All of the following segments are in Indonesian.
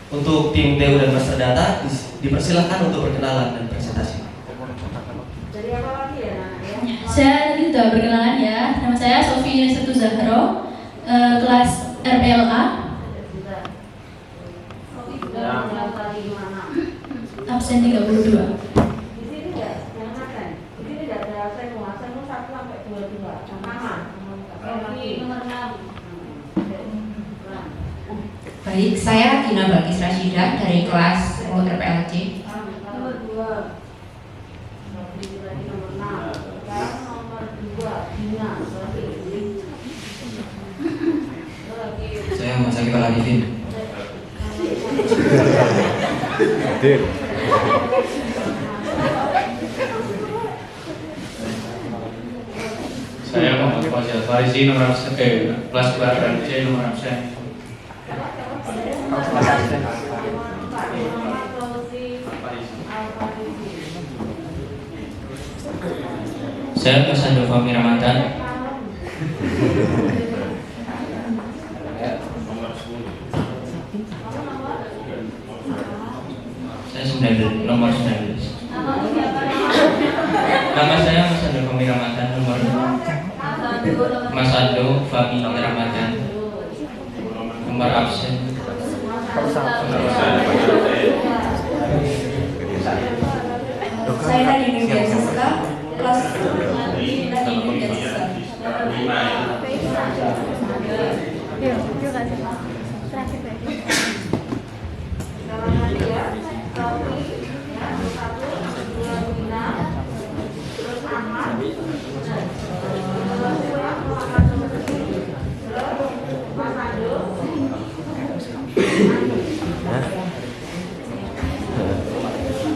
Untuk tim TU dan Master Data dipersilahkan untuk perkenalan dan presentasi. Dari apa lagi ya, Saya tadi sudah berkenalan ya. Nama saya Sofi Yunisatu Zahro, kelas RPLA. Absen 32. Di sini enggak, yang makan. Di sini enggak ada semu 1 sampai 22. Sama. Nomor 6. Baik, saya Dina Balkis Rasyida dari kelas RPLC. Nomor 2. Nomor 6. Sekarang nomor 2, Dina. Saya Mas Akifal Arifin. Saya Muhammad Faisal Farisi, nomor absen kelas keluarga C, nomor absen. Saya Mas Ando Fahmi Ramadan. Saya 19, nomor 19. Nama saya Mas Ando Fahmi Ramadan, nomor Mas Ando Fahmi Ramadan, nomor absen. Saya Nadine Nurdia Siska, kelas Nadine Nurdia Siska.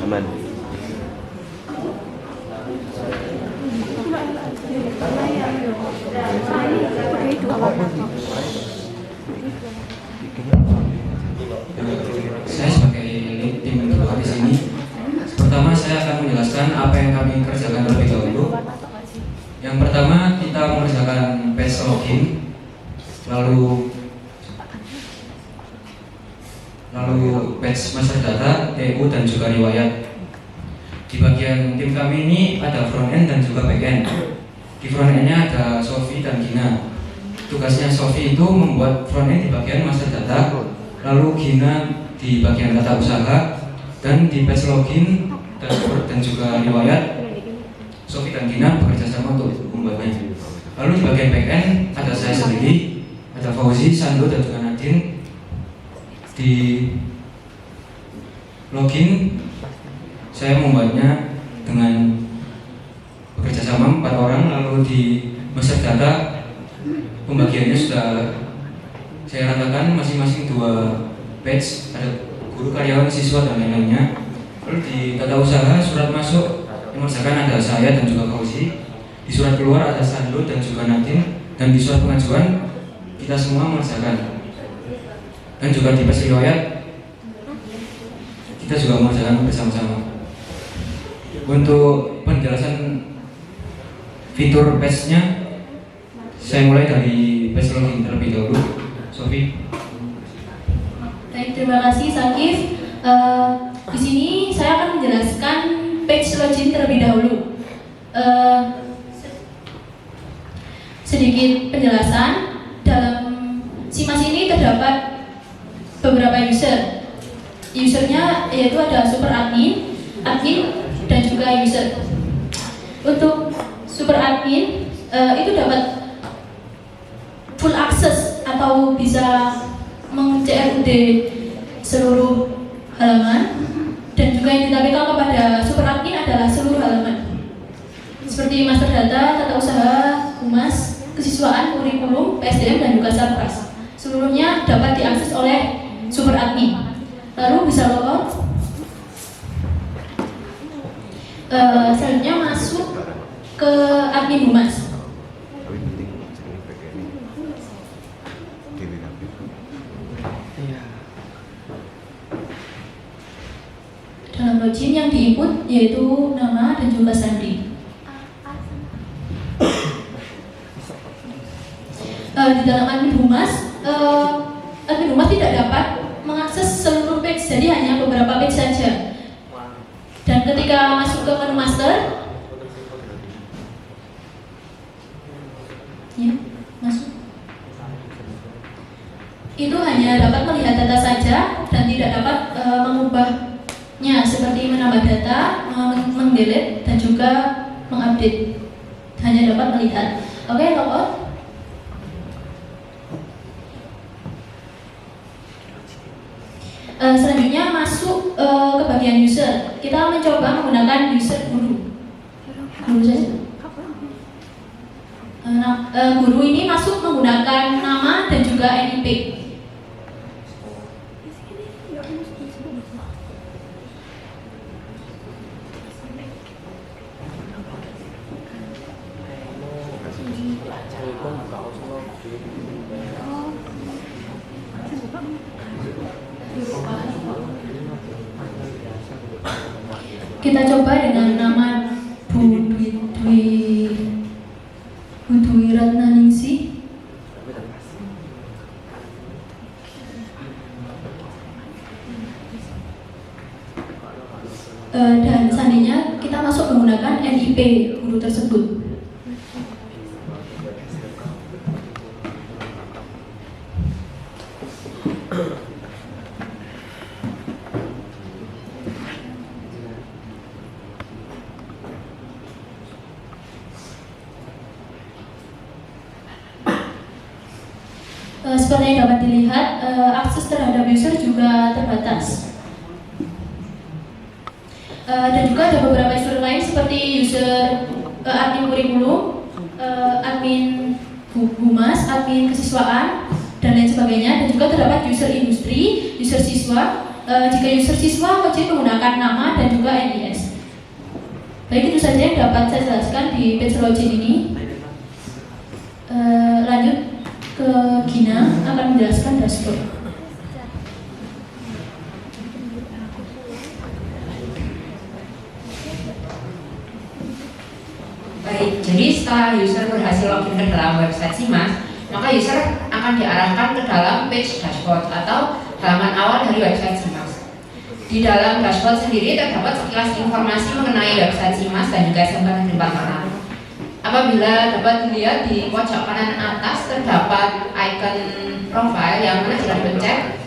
Aman. Saya sebagai tim mentor di sini, pertama saya akan menjelaskan apa yang kami kerjakan terlebih dahulu. Yang pertama kita mengerjakan page login, lalu page master data, TU dan juga riwayat. Di bagian tim kami ini ada front end dan juga back end. Di front end-nya ada Sofi dan Gina. Tugasnya Sofi itu membuat front end di bagian master data, lalu Gina di bagian tata usaha, dan di page login dan juga riwayat Sofi dan Gina bekerja sama untuk membuatnya. Lalu di bagian back end ada saya sendiri, ada Fauzi, Sando dan juga Nadine. Di login saya membuatnya dengan bekerja sama 4 orang. Lalu di master data pembagiannya sudah saya ratakan masing-masing 2 batch, ada guru, karyawan, siswa dan lain-lainnya. Lalu di tata usaha surat masuk yang mengerjakan ada saya dan juga Fauzi. Di surat keluar ada Sando dan juga Nadine, dan di surat pengajuan kita semua mengerjakan. Dan juga di page riwayat kita juga mengerjakan bersama-sama. Untuk penjelasan fitur page-nya, saya mulai dari page login terlebih dahulu. Sofi. Baik, terima kasih Sakif. Di sini saya akan menjelaskan page login terlebih dahulu. Sedikit penjelasan, dalam Simas ini terdapat beberapa user. Usernya yaitu ada super admin, admin, dan juga user. Untuk super admin itu dapat full access atau bisa meng-CRUD seluruh halaman, dan juga yang ditampilkan kepada super admin adalah seluruh halaman seperti master data, tata usaha, humas, kesiswaan, kurikulum, PSDM, dan juga sarpras. Seluruhnya dapat diakses oleh super admin. Lalu bisa logout. Selanjutnya masuk ke admin humas. Dalam login yang diinput yaitu nama dan juga sandi. Di dalam admin humas tidak dapat mengakses mengakses seluruh page, jadi hanya beberapa page saja. Dan ketika masuk ke menu master, ya, masuk. Itu hanya dapat melihat data saja dan tidak dapat mengubahnya, seperti menambah data, mendelete dan juga mengupdate. Hanya dapat melihat. Oke, logout. Selanjutnya masuk ke bagian user. Kita mencoba menggunakan user guru. Guru saja. Guru ini masuk menggunakan nama dan juga NIP. Kita coba dengan nama Bu Dwi Ratnaningsih. Dan seandainya kita masuk menggunakan NIP guru tersebut. Seperti yang dapat dilihat, akses terhadap user juga terbatas. Dan juga ada beberapa user lain seperti user admin kurikulum, admin humas, admin kesiswaan, dan lain sebagainya. Dan juga terdapat user industri, user siswa. Jika user siswa wajib menggunakan nama dan juga NIS. Baik, itu saja yang dapat saya jelaskan di page login ini. Lanjut ke Gina akan menjelaskan dashboard. Baik, jadi setelah user berhasil login ke dalam website SIMAS, maka user akan diarahkan ke dalam page dashboard atau halaman awal dari website SIMAS. Di dalam dashboard sendiri terdapat sekilas informasi mengenai website SIMAS dan juga SMK Negeri Pemalang. Apabila dapat dilihat di pojok kanan atas terdapat icon profile yang mana jika dipencet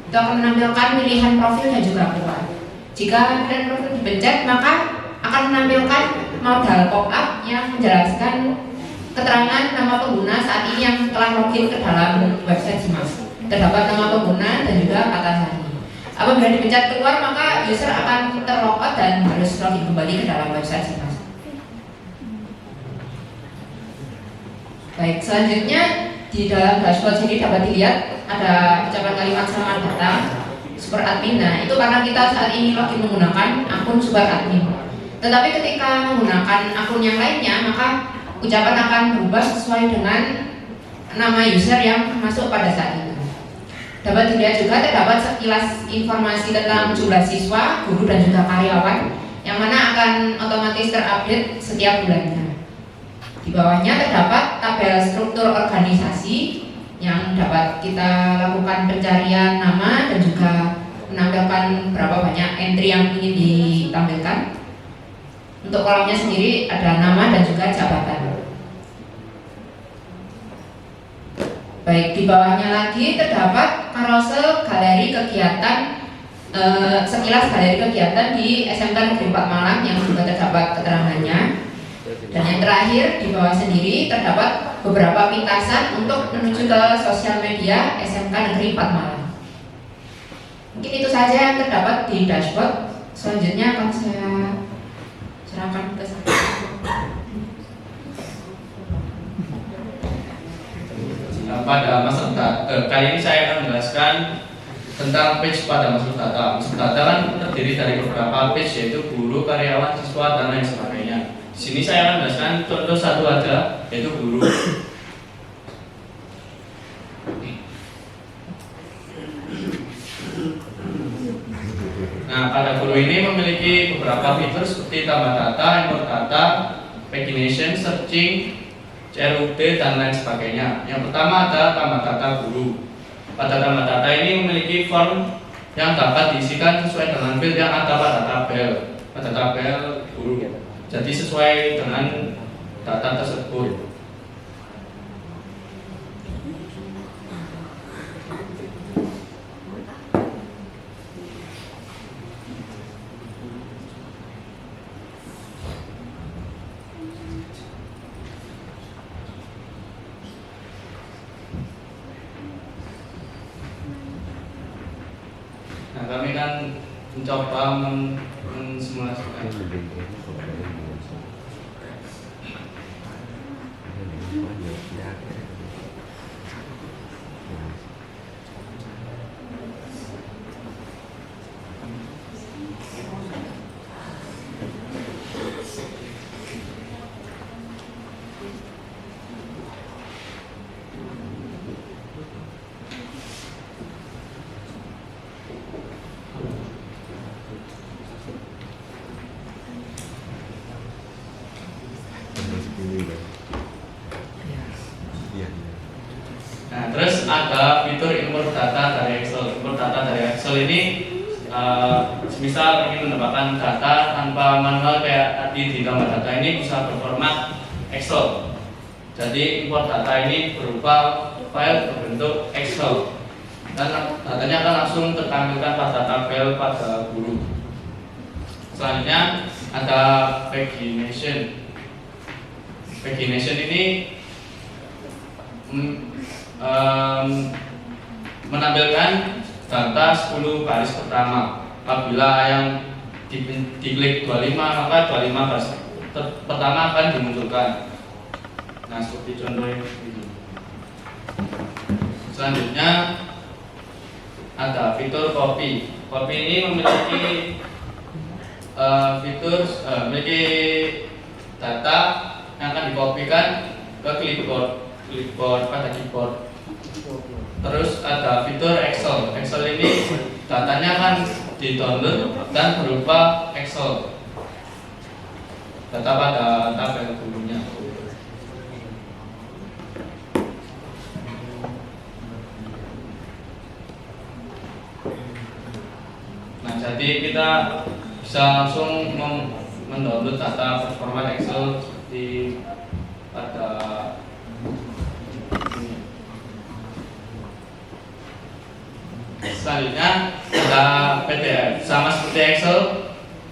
itu akan menampilkan pilihan profil dan juga keluar. Jika pilihan profil dipencet maka akan menampilkan modal pop-up yang menjelaskan keterangan nama pengguna saat ini yang telah login ke dalam website SIMAS. Terdapat nama pengguna dan juga kata sandi. Apabila dipencet keluar maka user akan terlogout dan harus login kembali ke dalam website SIMAS. Baik, selanjutnya di dalam dashboard sini dapat dilihat ada ucapan kalimat selamat datang super admin. Nah, itu karena kita saat ini login menggunakan akun super admin. Tetapi ketika menggunakan akun yang lainnya, maka ucapan akan berubah sesuai dengan nama user yang masuk pada saat itu. Dapat dilihat juga terdapat sekilas informasi tentang jumlah siswa, guru dan juga karyawan yang mana akan otomatis terupdate setiap bulannya. Di bawahnya terdapat tabel struktur organisasi yang dapat kita lakukan pencarian nama dan juga menampilkan berapa banyak entry yang ingin ditampilkan. Untuk kolomnya sendiri ada nama dan juga jabatan. Baik, di bawahnya lagi terdapat carousel galeri kegiatan, sekilas galeri kegiatan di SMK Negeri 4 Malang yang juga terdapat keterangannya. Dan yang terakhir di bawah sendiri terdapat beberapa pintasan untuk menuju ke sosial media SMK Negeri 4 Malang. Mungkin itu saja yang terdapat di dashboard. Selanjutnya akan saya serahkan ke saya. Pada master data, kali ini saya akan menjelaskan tentang page pada master data. Master data kan terdiri dari beberapa page, yaitu guru, karyawan, siswa, dan lain sebagainya. Di sini saya akan menjelaskan contoh satu aja, yaitu guru. Nah, pada guru ini memiliki beberapa fitur seperti tambah data, import data, pagination, searching, CRUD, dan lain sebagainya. Yang pertama ada tambah data guru. Pada tambah data ini memiliki form yang dapat diisikan sesuai dengan field yang ada pada tabel guru. Jadi sesuai dengan data tersebut. Nah, kami kan mencoba mensimulasikan. Nah, terus ada fitur import data dari Excel. Import data dari Excel ini semisal ingin menambahkan data tanpa manual kayak tadi di gambar data ini bisa berformat Excel. Jadi import data ini berupa file berbentuk Excel dan datanya akan langsung tertampilkan pada tabel pada guru. Selanjutnya ada pagination. Pagination ini menampilkan data 10 baris pertama. Apabila yang diklik 25, maka 25 baris pertama akan dimunculkan. Nah, seperti contoh ini. Selanjutnya ada fitur copy. Copy ini memiliki fitur memiliki data yang akan dikopikan ke clipboard pada keyboard. Terus ada fitur Excel. Excel ini datanya akan di-download dan berupa Excel. Data pada tabel gurunya. Nah, jadi kita bisa langsung mendownload data format Excel seperti pada ini. Selanjutnya ada PDF. Sama seperti Excel,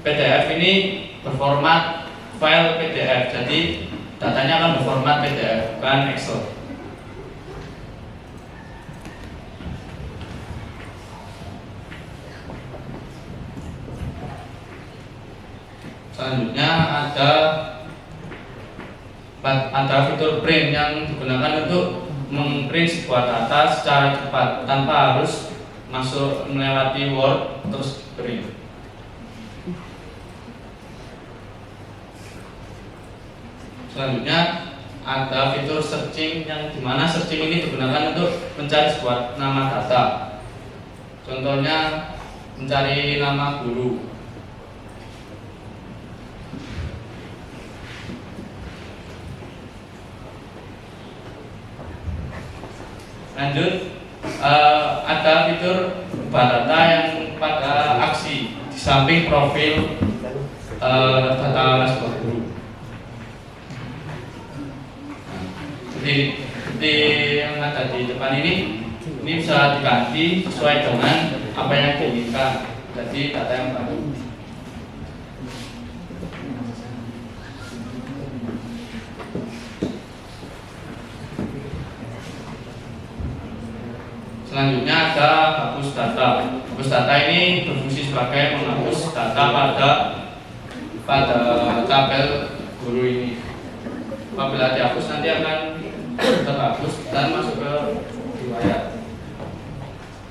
PDF ini berformat file PDF. Jadi datanya akan berformat PDF, bukan Excel. Selanjutnya ada fitur print yang digunakan untuk memprint sebuah data secara cepat tanpa harus masuk melewati Word terus print. Selanjutnya ada fitur searching yang dimana searching ini digunakan untuk mencari sebuah nama data. Contohnya mencari nama guru. Lanjut, ada fitur ubah data yang pada aksi di samping profil data sebuah guru. Seperti yang ada di depan ini bisa diganti sesuai dengan apa yang diinginkan. Jadi data yang baru. Selanjutnya ada hapus data. Hapus data ini berfungsi sebagai menghapus data pada tabel guru ini. Apabila dihapus nanti akan terhapus dan masuk ke riwayat.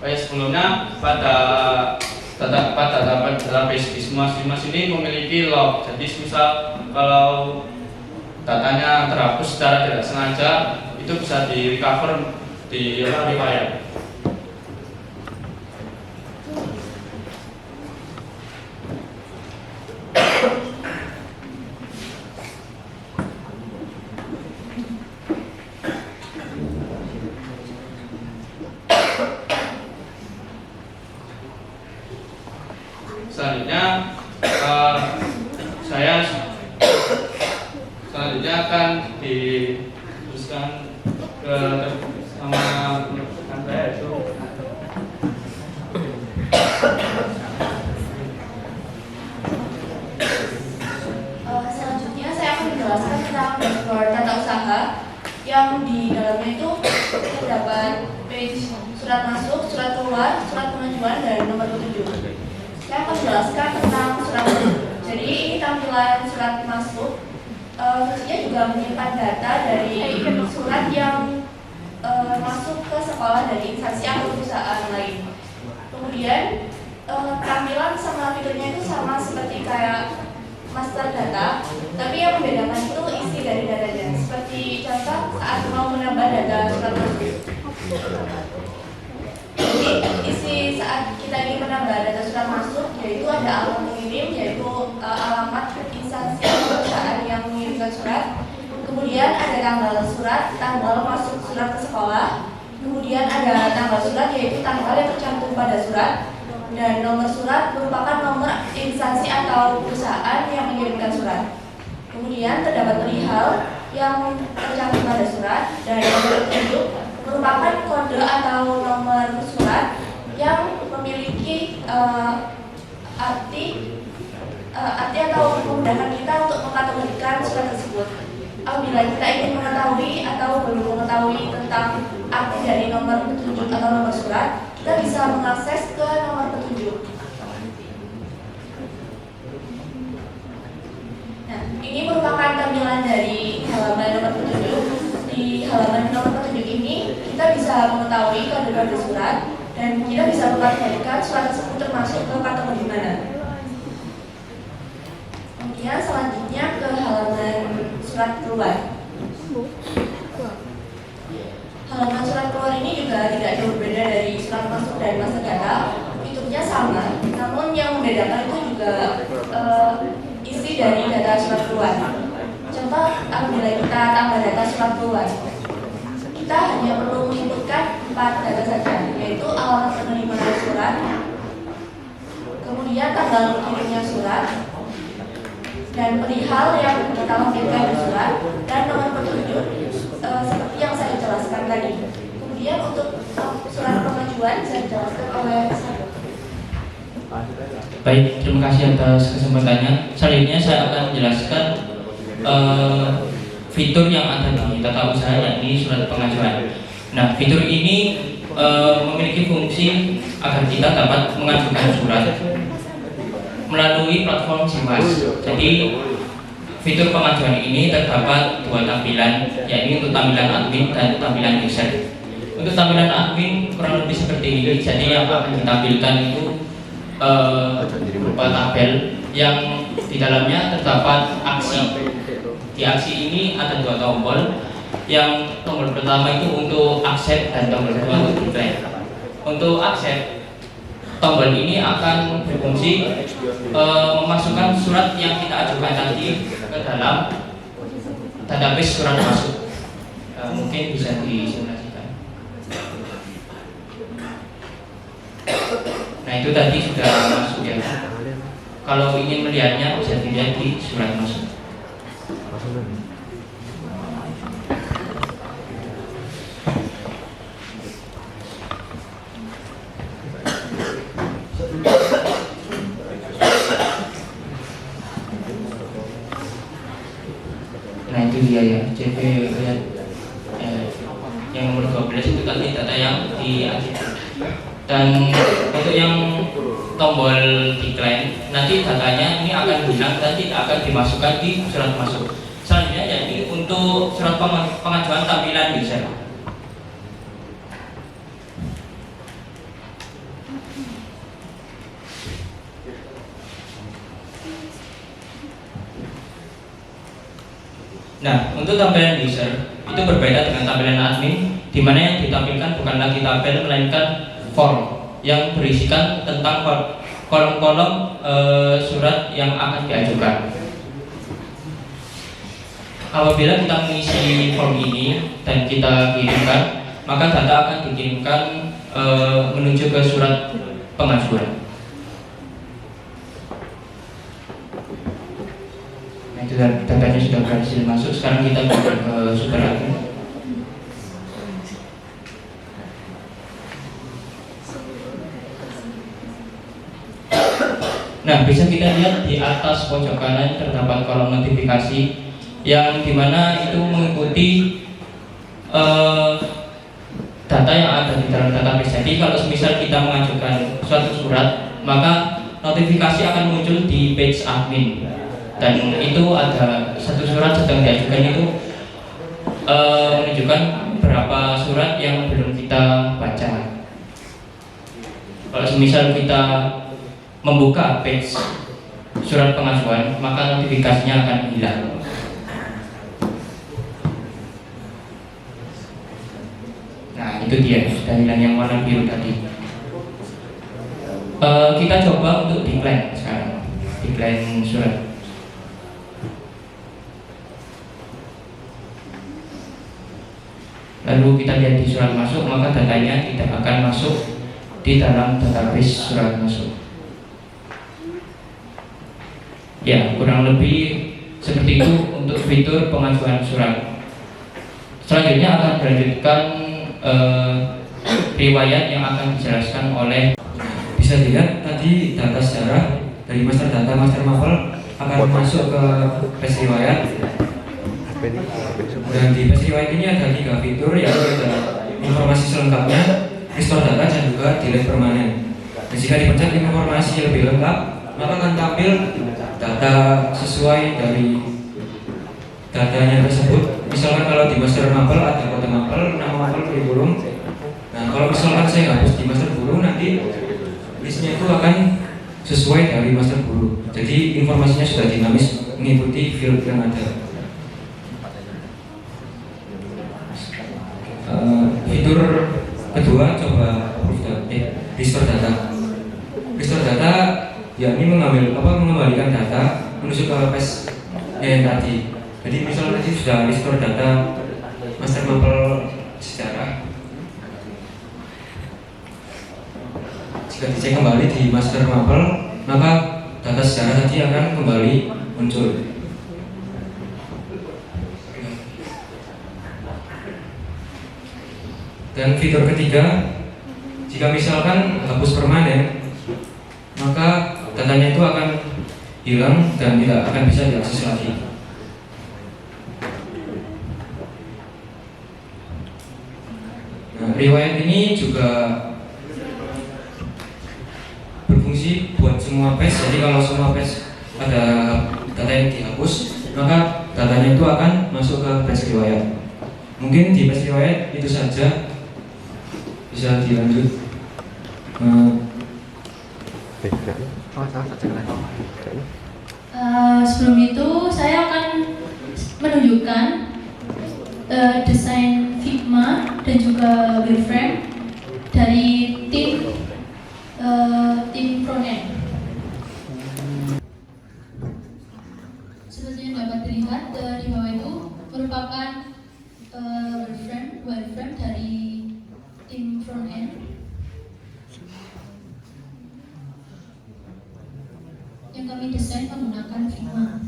Sebelumnya pada database di Simas ini memiliki log. Jadi misal kalau datanya terhapus secara tidak sengaja, itu bisa di recover di riwayat. Selanjutnya saya selanjutnya akan diteruskan ke sama rekan saya itu selanjutnya saya akan menjelaskan tentang dashboard tata usaha yang di dalamnya itu terdapat page surat masuk, surat keluar, surat pengajuan, dan nomor petunjuk. Saya akan menjelaskan tentang surat masuk. Jadi ini tampilan surat masuk. Fungsinya juga menyimpan data dari surat yang masuk ke sekolah dari instansi atau perusahaan lain. Kemudian tampilan sama fiturnya itu sama seperti kayak master data, tapi yang membedakan itu isi dari datanya. Seperti contoh saat mau menambah data surat masuk. Jadi isi saat kita ingin menambah data surat masuk, yaitu ada alamat pengirim, yaitu alamat instansi atau perusahaan yang mengirimkan surat. Kemudian ada tanggal surat, tanggal masuk surat ke sekolah. Kemudian ada tanggal surat, yaitu tanggal yang tercantum pada surat. Dan nomor surat merupakan nomor instansi atau perusahaan yang mengirimkan surat. Kemudian terdapat perihal yang tercantum pada surat, dan nomor petunjuk merupakan kode atau nomor surat yang memiliki arti atau memudahkan kita untuk mengkategorikan surat tersebut. Apabila kita ingin mengetahui atau belum mengetahui tentang arti dari nomor petunjuk atau nomor surat, kita bisa mengakses ke nomor petunjuk. Nah, ini merupakan tampilan dari halaman nomor petunjuk. Di halaman nomor petunjuk ini, kita bisa mengetahui kode-kode surat dan kita bisa mengkategorikan surat tersebut termasuk ke kategori mana. Kemudian selanjutnya ke halaman surat keluar. Halaman surat keluar ini juga tidak jauh berbeda dari surat masuk dan master data. Fiturnya sama, namun yang membedakan itu juga isi dari data surat keluar. Contoh, apabila kita tambah data surat keluar, kita hanya perlu menginputkan 4 data saja, yaitu alamat penerima surat, kemudian tanggal kirimnya surat, dan perihal yang kita lampirkan di surat, dan nomor petunjuk seperti yang saya jelaskan tadi. Kemudian untuk surat pengajuan saya jelaskan oleh saya. Baik, terima kasih atas kesempatannya. Selanjutnya saya akan menjelaskan fitur yang ada di tata usaha, yakni surat pengajuan. Nah, fitur ini memiliki fungsi agar kita dapat mengajukan surat melalui platform SIMAS. Jadi fitur pengajuan ini terdapat 2 tampilan, yakni untuk tampilan admin dan tampilan user. Untuk tampilan admin kurang lebih seperti ini. Jadi yang akan ditampilkan itu berupa tabel yang di dalamnya terdapat aksi. Di aksi ini ada 2 tombol. Yang tombol pertama itu untuk accept dan tombol kedua untuk decline. Untuk accept, tombol ini akan berfungsi memasukkan surat yang kita ajukan tadi ke dalam database surat masuk. Mungkin bisa disimulasikan. Nah, itu tadi sudah masuk ya. Kalau ingin melihatnya bisa dilihat di surat masuk. Nah, itu dia ya, CP lihat yang nomor 12 itu tadi data yang diajukan. Dan untuk yang tombol decline, nanti datanya ini akan hilang dan tidak akan dimasukkan di surat masuk. Selanjutnya yakni untuk surat pengajuan tampilan user. Nah, untuk tampilan user itu berbeda dengan tampilan admin, di mana yang ditampilkan bukan lagi tabel melainkan form yang berisikan tentang kolom-kolom surat yang akan diajukan. Apabila kita mengisi form ini dan kita kirimkan, maka data akan dikirimkan menuju ke surat pengajuan. datanya sudah berhasil masuk. Sekarang kita ke super admin. Nah, bisa kita lihat di atas pojok kanan terdapat kolom notifikasi yang dimana itu mengikuti data yang ada di dalam database. Jadi kalau misal kita mengajukan suatu surat, maka notifikasi akan muncul di page admin, dan itu ada satu surat sedang diajukan itu menunjukkan berapa surat yang belum kita baca. Kalau misal kita membuka page surat pengajuan, maka notifikasinya akan hilang. Nah, itu dia sudah hilang yang warna biru tadi. Kita coba untuk decline sekarang, decline surat. Lalu kita lihat di surat masuk, maka datanya tidak akan masuk di dalam database surat masuk. Ya, kurang lebih seperti itu untuk fitur pengajuan surat. Selanjutnya akan dilanjutkan riwayat yang akan dijelaskan oleh. Bisa dilihat tadi data sejarah dari master data master mapel akan masuk ke page riwayat. Dan di page riwayat ini ada 3 fitur, yaitu ada informasi selengkapnya, restore data, dan juga delete permanen. Dan jika dipencet informasi lebih lengkap, maka akan tampil data sesuai dari datanya tersebut. Misalkan kalau di master mapel ada kode mapel, nama mapel, kurikulum. Nah, kalau misalkan saya hapus di master guru, nanti listnya itu akan sesuai dari master guru. Jadi informasinya sudah dinamis mengikuti field yang ada. Fitur kedua, coba restore data. Restore data yakni mengembalikan data menuju ke page yang tadi. Jadi misalnya tadi sudah restore data master mapel sejarah. Jika dicek kembali di master mapel, maka data sejarah tadi akan kembali muncul. Dan fitur ketiga, jika misalkan hapus permanen, maka datanya itu akan hilang dan tidak akan bisa diakses lagi. Nah, riwayat ini juga berfungsi buat semua page. Jadi kalau semua page ada data yang dihapus, maka datanya itu akan masuk ke page riwayat. Mungkin di page riwayat itu saja. Bisa dilanjut. Sebelum itu saya akan menunjukkan desain Figma dan juga wireframe dari tim frontend. Seperti yang dapat dilihat di bawah itu merupakan wireframe dari tim frontend yang kami desain menggunakan Figma.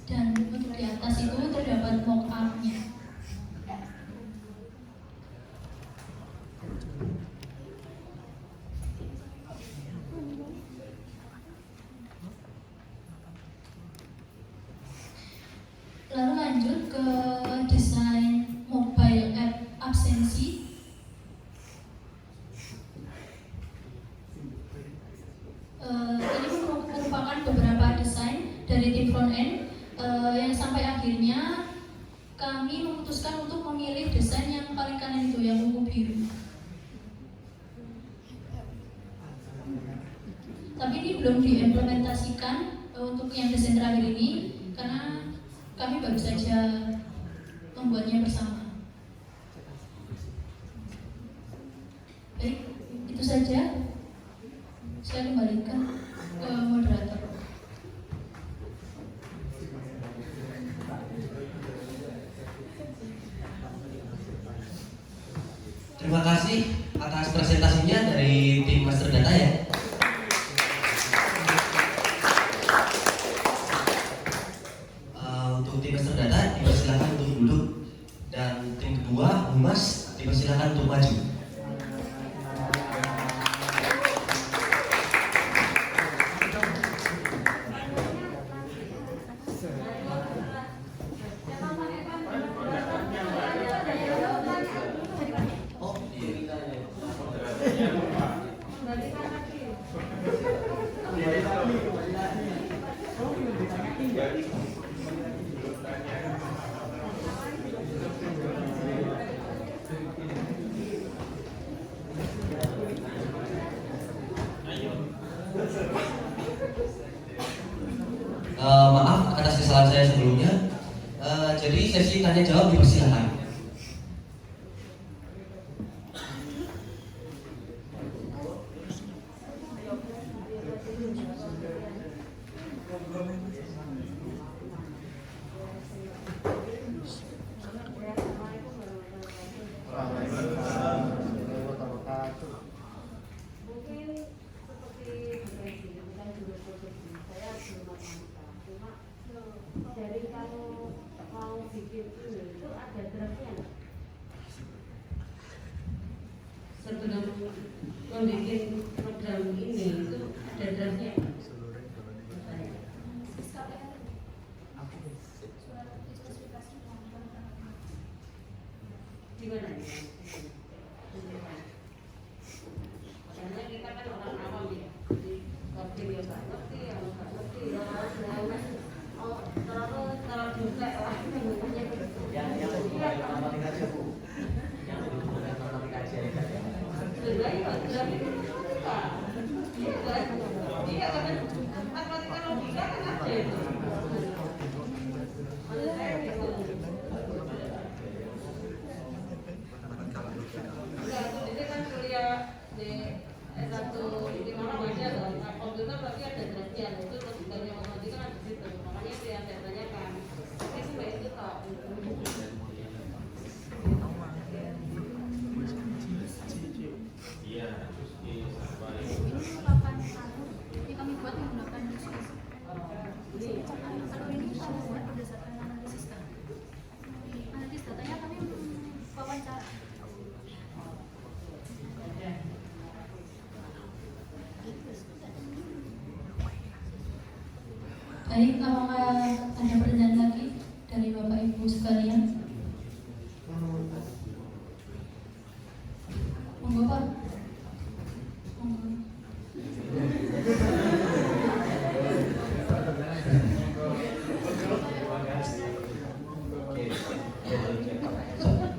Dan untuk di atas itu terdapat mockup-nya. Lalu lanjut ke desain mobile app absensi. Ini merupakan beberapa desain dari tim frontend yang sampai akhirnya kami memutuskan untuk memilih desain yang paling kanan itu, yang ungu biru. Tapi ini belum diimplementasikan untuk yang desain terakhir ini karena kami baru saja membuatnya bersama. Baik, itu saja. Saya kembalikan ke moderator. Terima kasih atas presentasinya dari tim Master Data ya. maju. Oh maaf atas kesalahan saya sebelumnya. Jadi sesi tanya jawab dipersilakan. Mungkin seperti depresi, bukan juga depresi. Saya belum mampu. Cuma dari kamu mau bikin ini itu ada draftnya nggak? Sebelum membuat program ini itu ada draftnya nggak? Gimana ya? Karena kita kan orang awam ya, jadi ngerti ya nggak ngerti, yang nggak ngerti ya harus oh terlalu juga lah. Iya kan matematika logika kan ada itu. Maksud saya gitu. Enggak, ini kan kuliah di S1 di mana aja loh. Nah, komputer berarti ada draftnya, itu logikanya matematika kan di situ. Makanya dia tanyakan. Tapi cuma itu tak. Iya, Ini kami buat menggunakan diskusi. Kalau ini kami buat berdasarkan analisis kan. Analisis datanya kami wawancara. Baik, apakah ada pertanyaan lagi dari Bapak Ibu sekalian? Monggo Pak. Monggo.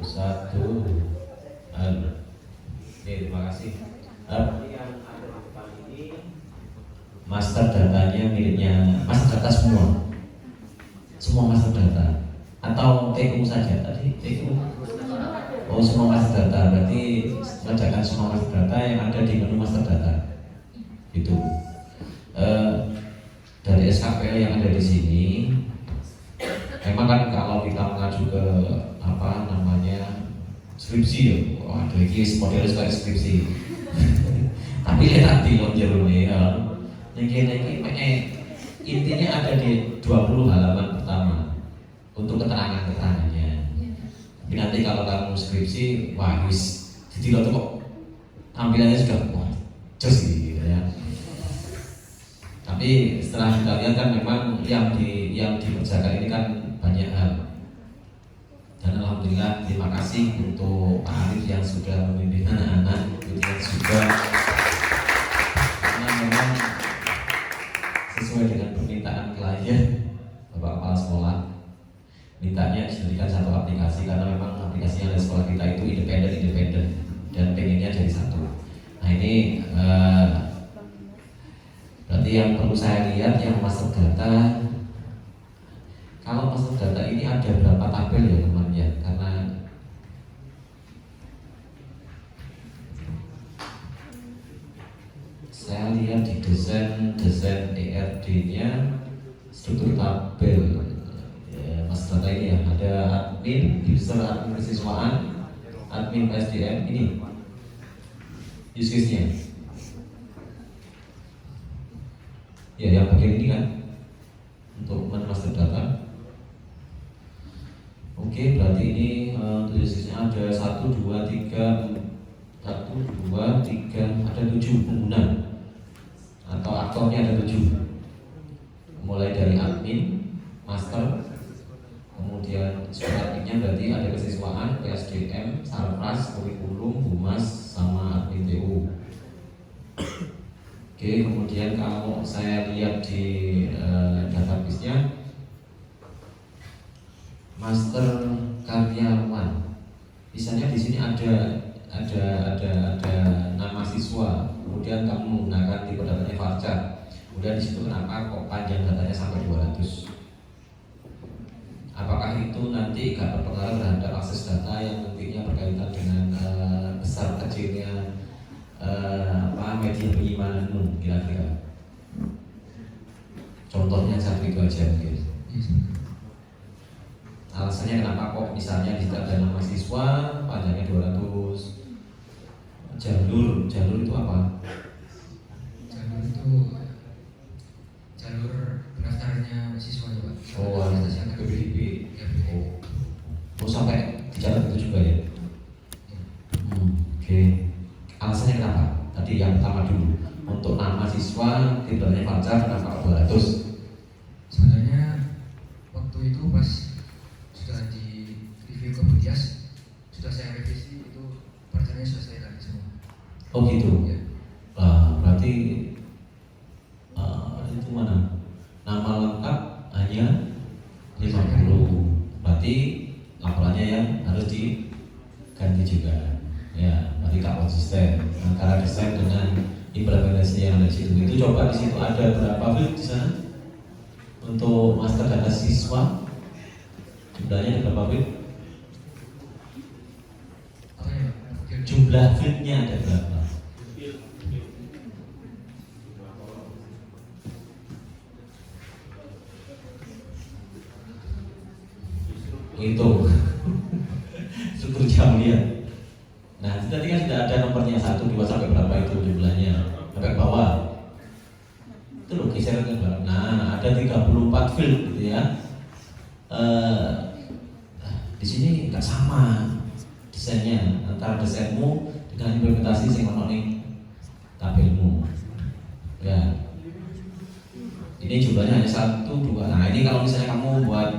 Satu, terima kasih. Yang ada di depan ini master datanya miliknya master data semua master data atau TU saja tadi TU. Oh semua master data berarti mengerjakan semua master data yang ada di menu master data itu. Dari SKPL yang ada di sini memang kan kalau kita mengacu ke apa namanya skripsi ya, ada lagi model sekali skripsi. Tapi lihat di lonjer ya, intinya ada di 20 halaman pertama untuk keterangannya. Tapi nanti kalau kamu skripsi, wah wis, jadi lo tuh kok tampilannya sudah wah jos gitu ya. Tapi setelah kita lihat kan memang yang dikerjakan ini kan banyak hal. Dan alhamdulillah terima kasih untuk Pak Arif yang sudah memimpin anak-anak, kemudian juga karena memang sesuai dengan permintaan klien Bapak Kepala Sekolah, mintanya dijadikan satu aplikasi karena memang aplikasi yang ada di sekolah kita itu independen dan pengennya jadi satu. Nah ini berarti yang perlu saya lihat yang master data. Kalau master data ini ada berapa tabel ya teman ya? Karena saya lihat di desain ERD-nya struktur tabel ya, master data ini ya ada admin, user admin kesiswaan, admin SDM ini use case-nya. Ya yang bagian ini kan untuk master data. Oke, berarti ini tulisnya ada 1, 2, 3, ada 7 pengguna atau aktornya ada 7, mulai dari admin, master, kemudian adminnya berarti ada kesiswaan, PSDM, Sarpras, kurikulum, humas, sama admin TU. Oke, kemudian kalau saya lihat di database-nya, master karyawan, misalnya di sini ada nama siswa, kemudian kamu menggunakan tipe datanya varchar, kemudian di situ kenapa kok panjang datanya sampai 200? Apakah itu nanti gak berpengaruh terhadap akses data yang nantinya berkaitan dengan besar kecilnya media penyimpanan kira-kira? Contohnya satu itu aja mungkin. Alasannya kenapa kok misalnya di situ ada nama siswa panjangnya 200? Jalur itu apa? Jalur itu jalur pendaftarannya siswa Pak. Oh, PPDB. Oh, sampai dicatat itu juga ya? Oke. Alasannya kenapa? Tadi yang pertama dulu, untuk nama siswa tibanya varchar kenapa 200? Sebenarnya waktu itu pas sudah di review ke Budias, sudah saya revisi itu varcharnya sudah saya ganti semua. Oh gitu. Ya. Berarti itu mana? Nama lengkap hanya 50. Berarti laporannya yang harus diganti juga. Ya, berarti tak konsisten antara desain dengan implementasi yang ada di situ. Itu coba di situ ada berapa field di sana untuk master data siswa? Jumlahnya ada berapa field? Apa ya Pak? Jumlah fieldnya ada berapa? Itu struktur jaminan. Nah, tadi kan sudah ada nomornya 1, 2 sampai berapa itu jumlahnya sampai bawah. Itu loh geser ke bawah. Nah, ada 34 field gitu ya. Di sini nggak sama desainnya antara desainmu dengan implementasi sing ono ning tabelmu. Ya. Ini jumlahnya hanya 1, 2. Nah, ini kalau misalnya kamu buat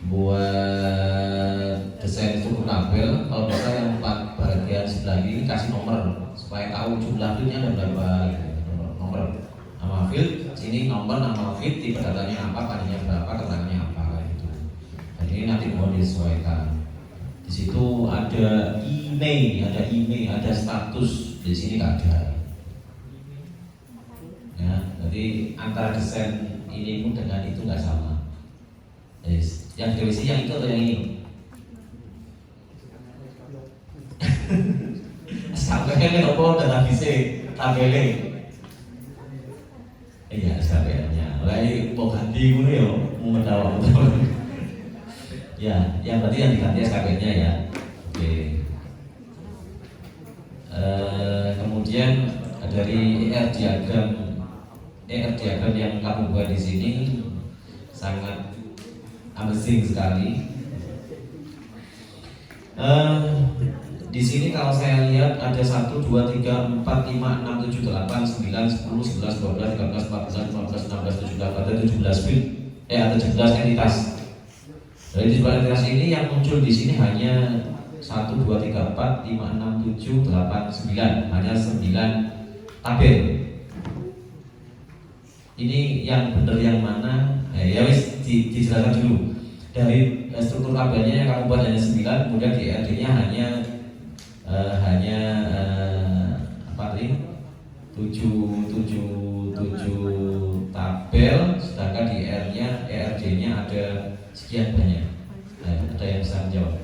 buat desain struktur tabel, kalau bisa yang 4 bagian sebelah ini kasih nomor supaya tahu jumlah fieldnya ada berapa gitu. Nomor nama field, sini nomor nama field, tipe datanya apa, panjangnya berapa, keterangannya apa gitu. Dan ini nanti mau disesuaikan. Di situ ada email, ada status, di sini nggak ada. Ya, jadi antara desain ini pun dengan itu nggak sama. Yes. Yang direvisi yang itu atau yang ini? SKPN apa dengan bisa tabelnya? Iya, SKPN-nya. Mulai mau ganti gue ya, mau mendawa betul. Ya, yang berarti yang diganti SKPN-nya ya. Oke. Kemudian dari ER diagram yang kamu buat di sini sangat amazing sekali. Di sini kalau saya lihat ada 1, 2, 3, 4, 5, 6, 7, 8, 9, 10, 11, 12, 13, 14, 15, 16, 17, ada 17 field, ada 17 entitas. Dari 17 entitas ini yang muncul di sini hanya 1, 2, 3, 4, 5, 6, 7, 8, 9, hanya 9 tabel. Ini yang benar yang mana? Ya wis dijelaskan dulu. Dari struktur tabelnya yang kamu buat hanya 9, kemudian di RD-nya hanya apa tadi? 7 tabel, sedangkan di ERD-nya ada sekian banyak. Ada yang bisa menjawab?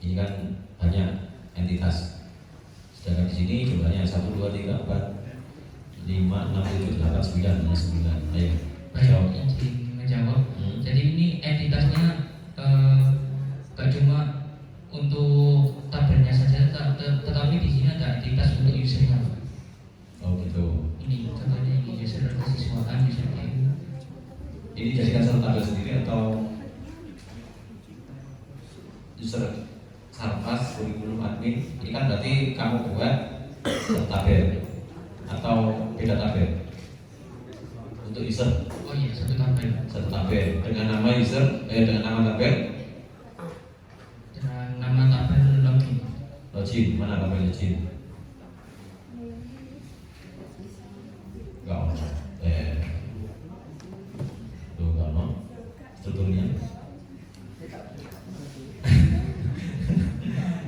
Ini kan banyak entitas. Sedangkan di sini jumlahnya 1, 2, 3, 4, 5, 6, 7, 8, 9, 9. Ayo. Baik, izin menjawab. Jadi ini entitasnya gak cuma untuk tabelnya saja, tetapi di sini ada entitas untuk usernya. Oh gitu. Ini contohnya ini user kesiswaan, user TU. Ini jadikan satu tabel sendiri atau user Sarpas kurikulum admin, ini kan berarti kamu buat satu tabel atau beda tabel untuk user? Oh iya, satu tabel. Satu tabel dengan nama user, dengan nama tabel, Dengan nama tabel login. login, mana tabel login? Enggak ono. Tuh enggak ono strukturnya.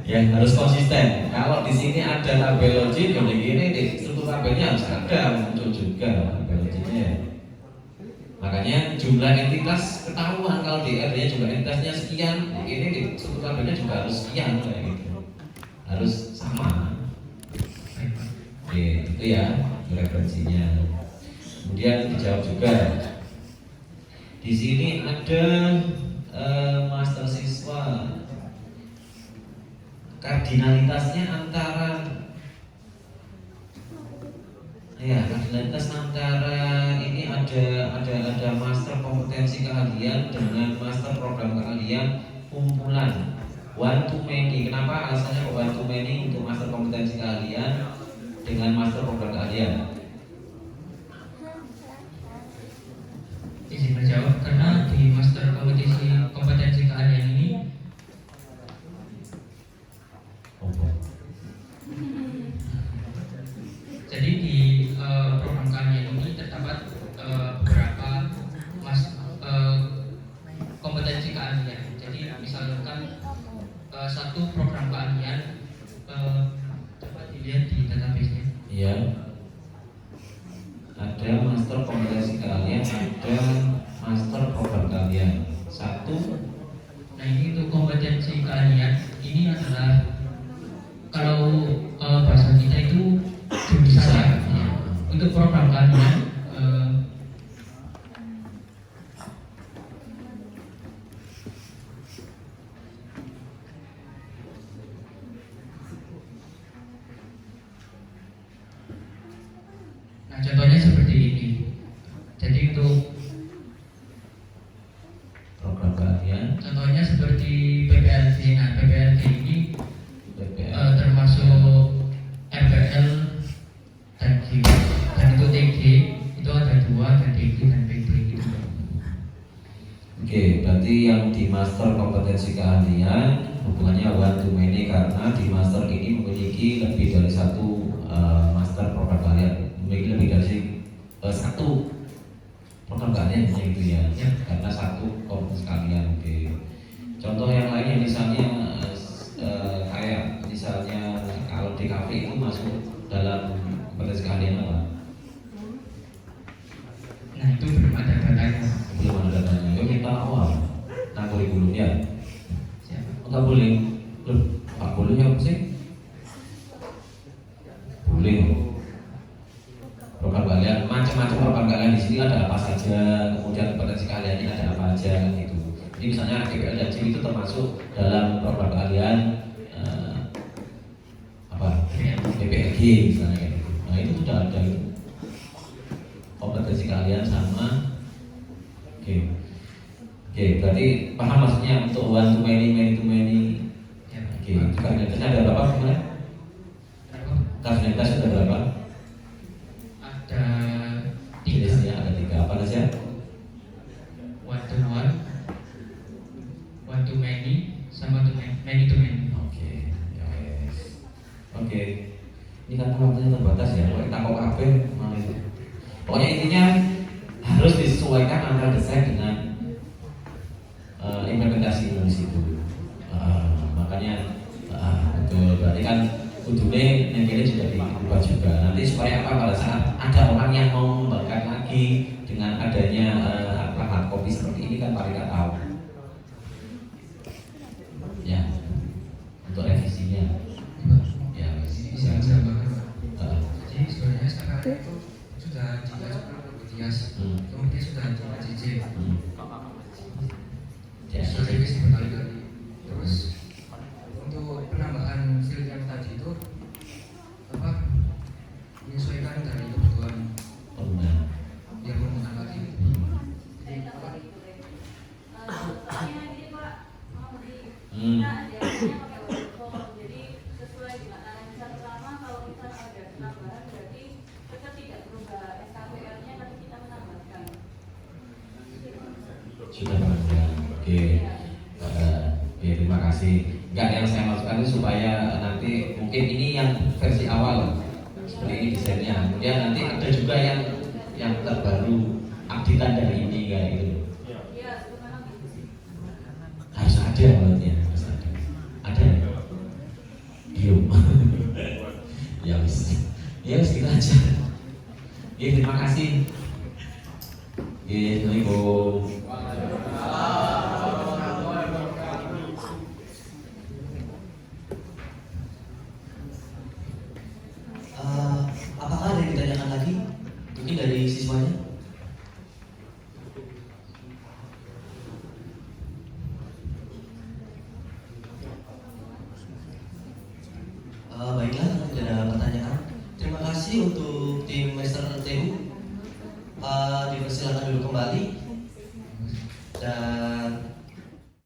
Ya harus konsisten. Kalau di sini ada tabel login, ya begini di struktur tabelnya harus ada muncul juga tabel loginnya. Makanya jumlah entitas ketahuan kalau di R-nya jumlah entitasnya sekian, ini di struktur tabelnya juga harus sekian kayak gitu. Harus sama. Oke, itu ya referensinya. Kemudian dijawab juga. Di sini ada master siswa. Kardinalitasnya antara kardinalitas antara ini ada master kompetensi keahlian dengan master program keahlian kumpulan one to many. Kenapa alasannya kok one to many untuk master kompetensi keahlian dengan master program keahlian? Izin menjawab, karena di master kompetensi keahlian ini jadi di program keahlian ini terdapat beberapa kompetensi keahlian. Jadi misalkan satu program keahlian dapat dilihat di database-nya. Iya. Ada master kompetensi keahlian, ada master program keahlian. Satu. Nah ini untuk kompetensi keahlian ini adalah kalau bahasa kita itu jurusan ya. Untuk program keahlian nah contohnya seperti ini. Jadi untuk Program keahlian contohnya seperti PPLD. Nah PPLD ini BPL. termasuk MPL dan G. Dan itu TG itu ada dua, dan TG dan PD gitu. Oke, berarti yang di master kompetensi keahlian hubungannya one to many karena di master ini memiliki lebih dari satu master program keahlian, memiliki lebih dari satu program keahlian itu ya, karena satu kompetensi keahlian. Oke. Contoh yang lainnya misalnya kayak misalnya kalau di kafe itu masuk dalam kompetensi keahlian apa? Nah itu belum ada datanya. Belum ada datanya. Yuk kita awal nah kurikulumnya. Siapa? Enggak boleh. Loh, Pak bolehnya apa sih? Boleh. Program keahlian, macam-macam program keahlian di sini ada apa saja, kemudian kompetensi keahliannya ada apa aja kan gitu. Jadi misalnya DPL dan C itu termasuk dalam program keahlian BPLG misalnya kayak gitu. Nah itu sudah ada itu. Kompetensi keahlian sama. Oke, berarti paham maksudnya untuk one to many, many to many. Oke, kardinalitasnya ada berapa kemarin? Kardinalitasnya ada berapa? Ada Jenisnya ada 3, apa saja? one to one, one to many, sama to many to many. Oke, yes. Oke. Ini kan waktunya terbatas ya. Kalau kita kok kabeh malah itu. Pokoknya intinya harus disesuaikan antara desain dengan implementasi di situ. Makanya betul. Berarti kan kudune nempelnya juga diubah juga. Nanti supaya apa pada saat ada orang yang mau mengembangkan lagi dengan adanya hard copy seperti ini kan paling nggak tahu. Ya, untuk revisinya. Ya, bisa. Jadi sebenarnya sekarang itu sudah jelas Dias, kemudian sudah JJ, sudah revisi berkali-kali. Terus untuk penambahan field yang tadi itu apa? Menyesuaikan dari kebutuhan yang menggunakan lagi. Jadi Sudah mengundang. Oke. Oke, terima kasih. Enggak, yang saya maksudkan itu supaya nanti mungkin ini yang versi awal seperti ini desainnya. Kemudian nanti ada juga yang terbaru updatean dari ini kayak gitu. Harus ada maksudnya, harus ada. Ada ya? Belum. Ya wis. Ya wis gitu aja. Oke, terima kasih. Oke, assalamualaikum. Apakah ada yang ditanyakan lagi? Mungkin dari siswanya? Baiklah, kalau tidak ada pertanyaan. Terima kasih untuk tim Master TU. Dipersilakan dulu kembali.